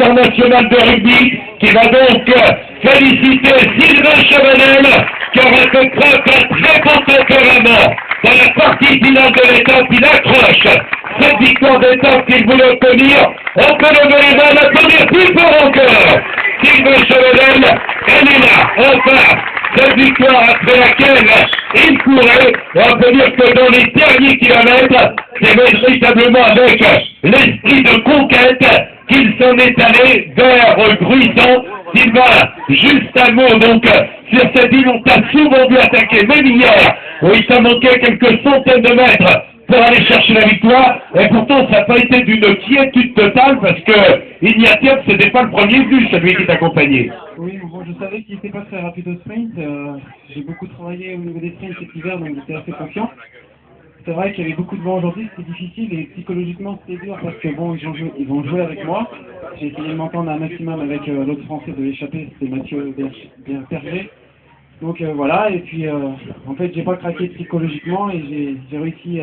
international de rugby, qui va donc féliciter Sylvain Chavanel, qui aura fait preuve d'un très bon tempérament dans la partie finale de l'étape. Il accroche cette victoire d'étape qu'il voulait obtenir. On peut lever les mains, l'applaudir plus fort encore. Sylvain Chavanel, elle est là, enfin, cette victoire après laquelle il courait. On peut dire que dans les derniers kilomètres, c'est véritablement avec l'esprit de conquête qu'il s'en est allé vers Gruissan. Sylvain, juste un mot donc sur cette île, on t'a souvent vu attaquer, même hier, où il t'a manqué quelques centaines de mètres pour aller chercher la victoire, et pourtant ça n'a pas été d'une quiétude totale, parce que Ignatieff, c'était pas le premier but, celui qui t'accompagnait. Oui, bon, je savais qu'il n'était pas très rapide au sprint, j'ai beaucoup travaillé au niveau des sprints cet hiver, donc j'étais assez confiant. C'est vrai qu'il y avait beaucoup de vent aujourd'hui, c'était difficile, et psychologiquement c'était dur, parce que bon, ils vont jouer avec moi. J'ai essayé de m'entendre un maximum avec l'autre français de l'échappée, c'était Mathieu Berger. Donc voilà, et puis en fait j'ai pas craqué psychologiquement et j'ai réussi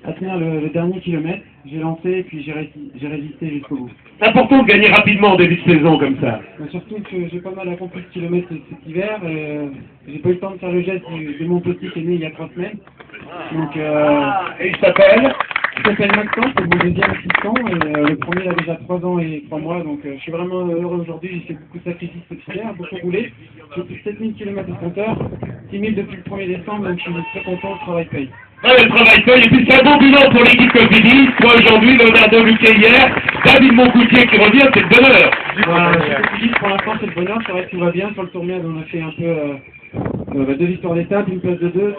à tenir le dernier kilomètre. J'ai lancé et puis j'ai résisté jusqu'au bout. C'est important de gagner rapidement en début de saison comme ça. Mais surtout que j'ai pas mal accompli de kilomètres cet hiver, j'ai pas eu le temps de faire le geste de mon petit qui est né il y a 3 semaines. Donc Et il s'appelle il s'appelle Maxence, c'est mon deuxième assistant, et le premier a déjà 3 ans et 3 mois, donc je suis vraiment heureux aujourd'hui, j'ai fait beaucoup de sacrifices cet hiver, beaucoup roulé, j'ai plus de 7000 km de compteur, 6000 depuis le 1er décembre, donc je suis très content, le travail paye. Ouais, le travail paye, et puis c'est un bon bilan pour l'équipe Cofidis. Toi aujourd'hui, Leonardo Luquet hier, David Moncoutier qui revient, c'est le bonheur. Voilà, Cofidis pour l'instant c'est le bonheur, c'est vrai que tout va bien, sur le tournoi on a fait un peu 2 victoires d'étape, une place de 2,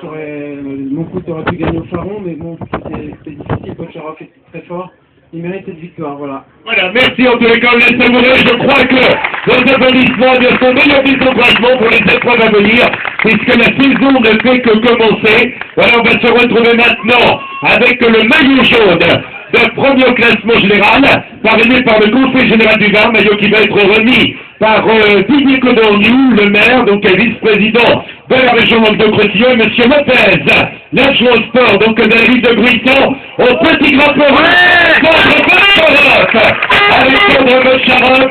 mon coup aurait pu gagner au Faron, mais bon, c'était difficile, coach Aroc était très fort, il mérite cette victoire, voilà. Voilà, merci en tous les cas, on laisse savourer. Je crois que nos applaudissements de son meilleur des encouragements pour les épreuves à venir, puisque la saison ne fait que commencer. Voilà, on va se retrouver maintenant avec le maillot jaune de premier au classement général, parrainé par le Conseil général du Var, maillot qui va être remis par Didier Codorniou, le maire, donc vice-président de la région Languedoc-Roussillon, et M. Lopez, l'adjoint au sport, donc de la ville de Gruissan, au petit drapeau Alexandre Bocharot,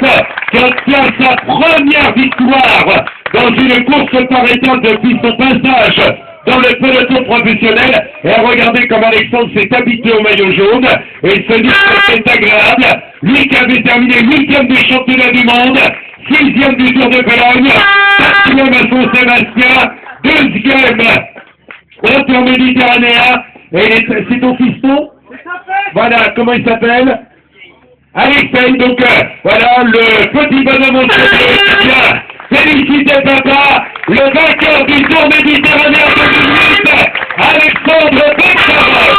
qui obtient sa première victoire dans une course par étapes depuis son passage dans le peloton professionnel. Et regardez comme Alexandre s'est habitué au maillot jaune, et il se dit que c'est agréable. Lui qui avait terminé 8e du championnat du monde, 6e du Tour de Pologne, 4e à Saint-Sébastien, 2e au Tour méditerranéen. Et c'est ton fiston? Voilà, comment il s'appelle? Alexei, donc voilà, le petit bonhomme au cheveux, bien. Félicitez papa, le vainqueur du Tour méditerranéen 2008, Alexandre Bocharot,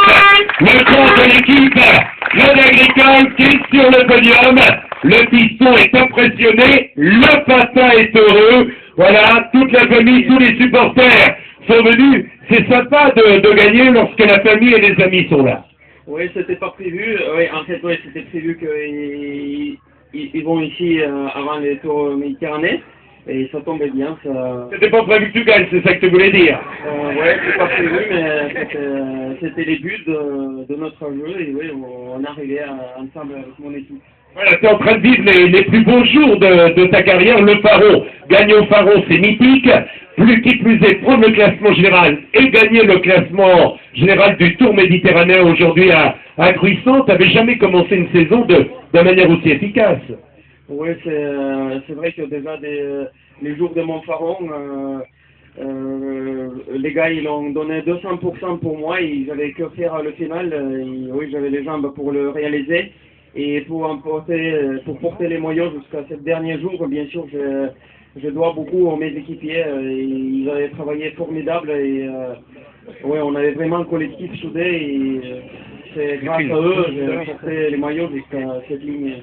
le compte de l'équipe Claude Agricole qui est sur le podium. Le piston est impressionné, le papa est heureux. Voilà, toute la famille, tous les supporters sont venus. C'est sympa de gagner lorsque la famille et les amis sont là. Oui, c'était pas prévu. Oui, en fait, oui, c'était prévu qu'ils vont ici avant les Tours méditerranéens. Et ça tombait bien, ça... C'était pas prévu que tu gagnes, c'est ça que tu voulais dire. Ouais, c'est pas prévu, mais c'était les buts de notre jeu, et oui, on arrivait ensemble avec mon équipe. Voilà, tu es en train de vivre les plus beaux jours de ta carrière, le Faron. Gagner au Faron, c'est mythique. Qui plus est, prendre le classement général et gagner le classement général du Tour méditerranéen aujourd'hui à Gruissan. Tu n'avais jamais commencé une saison de manière aussi efficace. Oui, c'est vrai que déjà les jours de Montfaron, les gars ils ont donné 200% pour moi, ils n'avaient que faire le final, oui j'avais les jambes pour le réaliser, et pour porter les maillots jusqu'à ce dernier jour, bien sûr je dois beaucoup à mes équipiers, ils avaient travaillé formidable, et oui on avait vraiment un collectif soudé, et c'est grâce à eux j'ai porté les maillots jusqu'à cette ligne.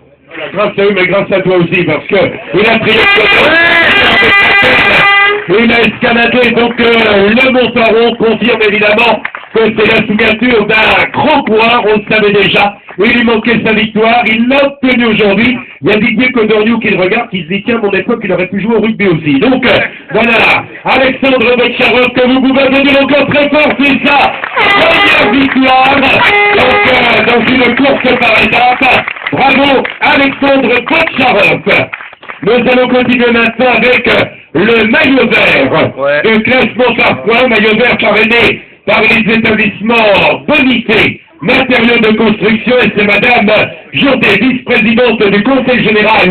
Grâce à eux, mais grâce à toi aussi, parce que il a triomphé, il a escaladé, donc le Montfaron confirme évidemment que c'est la signature d'un grand coureur, on le savait déjà, il lui manquait sa victoire, il l'a obtenu aujourd'hui. Il y a Didier Codorniou qui le regarde, qui se dit tiens, à mon époque, il aurait pu jouer au rugby aussi. Donc voilà, Alexandre Bocharot, que vous pouvez venir encore très fort, c'est ça, première victoire, donc dans une course par étape. Bravo, Alexandre Botcharov. Nous allons continuer maintenant avec le maillot vert de classement par points, maillot vert parrainé par les établissements Bonité, matériaux de construction, et c'est Madame Jourdet, vice-présidente du Conseil général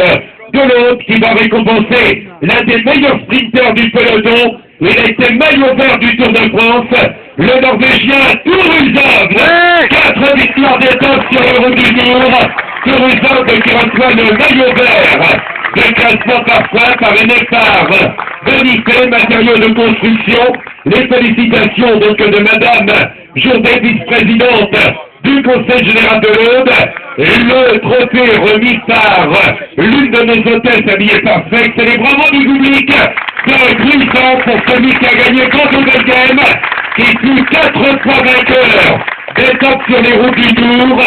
de l'Aude, qui va récompenser l'un des meilleurs sprinteurs du peloton. Il a été maillot vert du Tour de France, le Norvégien Turuzov. 4 victoires d'étape sur le route du Tour. Turuzov qui reçoit le maillot vert de classement par points parrainé par Bonité, matériaux de construction. Les félicitations donc de Madame Jourdet, vice-présidente du Conseil général de l'Aude. Le trophée remis par l'une de nos hôtesses habillées parfaites. C'est les bravos du public de Gruissant pour celui qui a gagné contre Belgium, qui fut 4 fois vainqueur d'étape sur les routes du Tour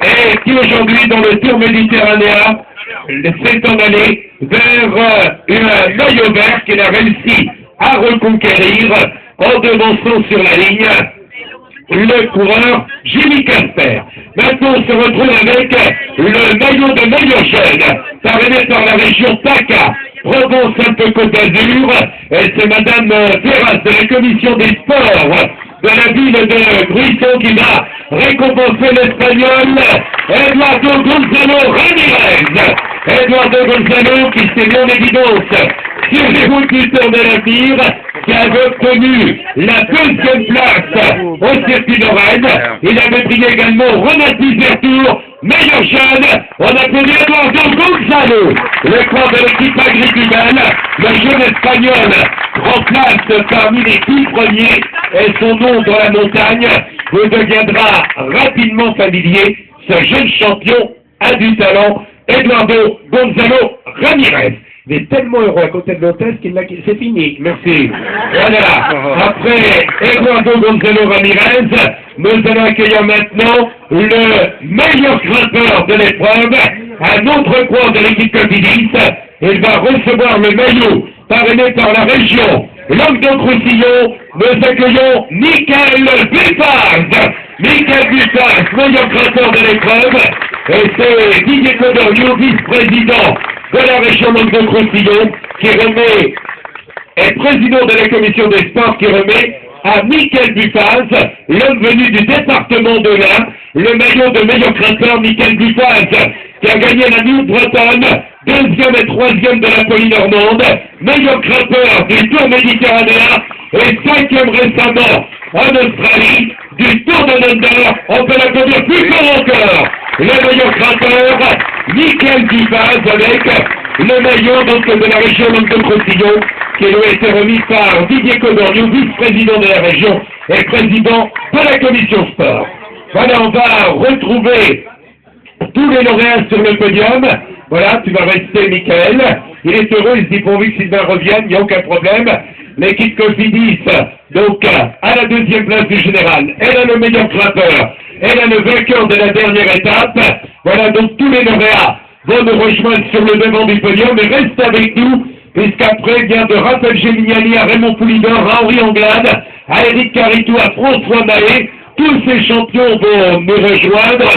et qui aujourd'hui dans le Tour méditerranéen s'est en allé vers un maillot vert qu'il a réussi à reconquérir en devançant sur la ligne le coureur Julie Casper. Maintenant, on se retrouve avec le maillot de maillot jeune, parrainé par la région PACA, Provence-Alpes-Côte d'Azur, et c'est Madame Ferras de la commission des sports de la ville de Gruissant qui va récompenser l'Espagnol Eduardo Gonzalo Ramirez. Eduardo Gonzalo qui s'est mis en évidence sur les routes du Tour de l'Empire, qui avait obtenu la 2e place au circuit de Rennes. Il avait brillé également au Renati Tour, meilleur jeune. On applaudit Eduardo Gonzalo, le corps de l'équipe agricole. Le jeune espagnol remplace parmi les 10 premiers et son nom dans la montagne vous deviendra rapidement familier. Ce jeune champion a du talent, Eduardo Gonzalo Ramirez. Il est tellement heureux à côté de l'hôtesse qu'il c'est fini. Merci. Voilà. Après Eduardo Gonzalo Ramirez, nous allons accueillir maintenant le meilleur grimpeur de l'épreuve, un autre coureur de l'équipe Cofidis. Il va recevoir le maillot parrainé par la région Languedoc-Roussillon. Nous accueillons Michael Bufaz. Michael Bufaz, meilleur grimpeur de l'épreuve. Et c'est Didier Codoriou, vice-président de la région Languedoc-Roussillon, qui remet, est président de la commission des sports, qui remet à Michael Bufaz, l'homme venu du département de l'Ain, le maillot de meilleur grimpeur. Michael Bufaz, qui a gagné la New-Bretonne, 2e et 3e de la Polynormande, meilleur grimpeur du Tour méditerranéen et 5e récemment en Australie du Tour de Thunder. On peut l'applaudir plus fort encore. Le meilleur grimpeur, Michael Bufaz, avec le maillot donc de la région Languedoc-Roussillon, qui lui a été remis par Didier Codoriou, vice-président de la région et président de la commission sport. Voilà, on va retrouver tous les lauréats sur le podium. Voilà, tu vas rester, Michael. Il est heureux, il se dit pourvu que Sylvain revienne, il n'y a aucun problème. L'équipe Cofidis, donc, à la 2e place du général. Elle a le meilleur grimpeur. Elle a le vainqueur de la dernière étape. Voilà, donc tous les lauréats vont nous rejoindre sur le devant du podium. Et restez avec nous, puisqu'après, il vient de Raphaël Géminiani à Raymond Poulidor, à Henri Anglade, à Eric Caritou, à François Mahé. Tous ces champions vont nous rejoindre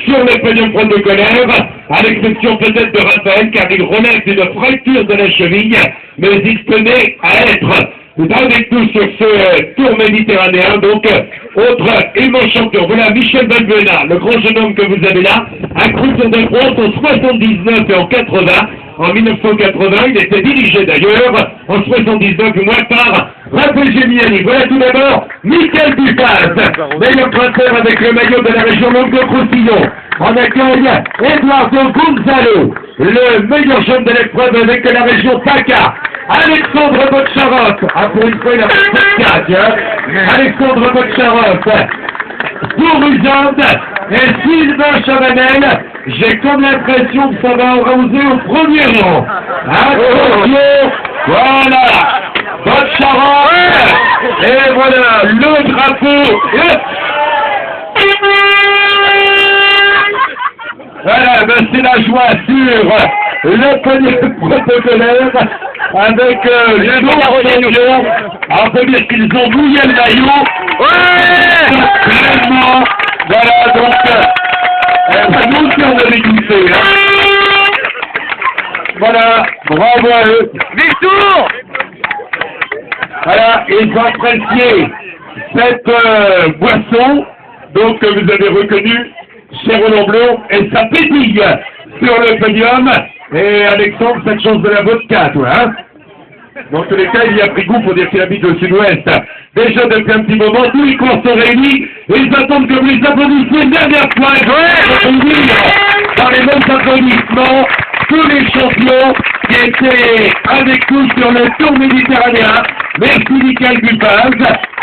sur le podium front de colère, à l'exception peut-être de Raphaël, car il relève d'une fracture de la cheville, mais il tenait à être avec nous sur ce Tour méditerranéen. Donc, autre immense champion. Voilà, Michel Valbuena, le grand jeune homme que vous avez là, a cru Tour de France en 79 et en 80. En 1980, il était dirigé d'ailleurs, en 79 du moins par Raphaël Géminiani. Voilà tout d'abord Michael Bufaz, meilleur grimpeur avec le maillot de la région Languedoc-Roussillon. On accueille Eduardo Gonzalo, le meilleur jeune de l'épreuve avec la région PACA. Alexandre Botcharov, pour une fois il a fait 4, Alexandre Botcharov, Turuzov et Sylvain Chavanel. J'ai comme l'impression que ça va arroser au premier rang. Attention, voilà, Botcharov, et voilà, le drapeau. Voilà, ben c'est la joie sur le podium protocolaire avec les autres champions. On peut dire qu'ils ont mouillé le maillot. Ouais, vraiment. Voilà, donc Nous aussi, on a dégoûté, hein. Voilà, bravo à eux. Victor! Voilà, ils ont apprécié cette boisson, donc que vous avez reconnu chez Roland Bleu, et ça pétille sur le podium. Et Alexandre, cette chose de la vodka, toi, hein? Dans tous les cas, il y a pris goût pour dire qu'il habite au sud-ouest. Déjà depuis un petit moment, tous les cours sont réunis, et ils attendent que vous les applaudissez une dernière fois. Dans les mêmes applaudissements, tous les champions qui étaient avec nous sur le Tour méditerranéen. Merci Michael Gupaz,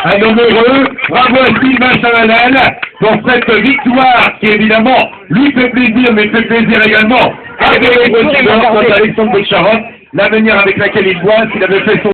un homme heureux. Bravo à Sylvain Chavanel pour cette victoire qui évidemment lui fait plaisir, mais fait plaisir également à Alexandre de Charonne, la manière avec laquelle il boit, s'il avait fait son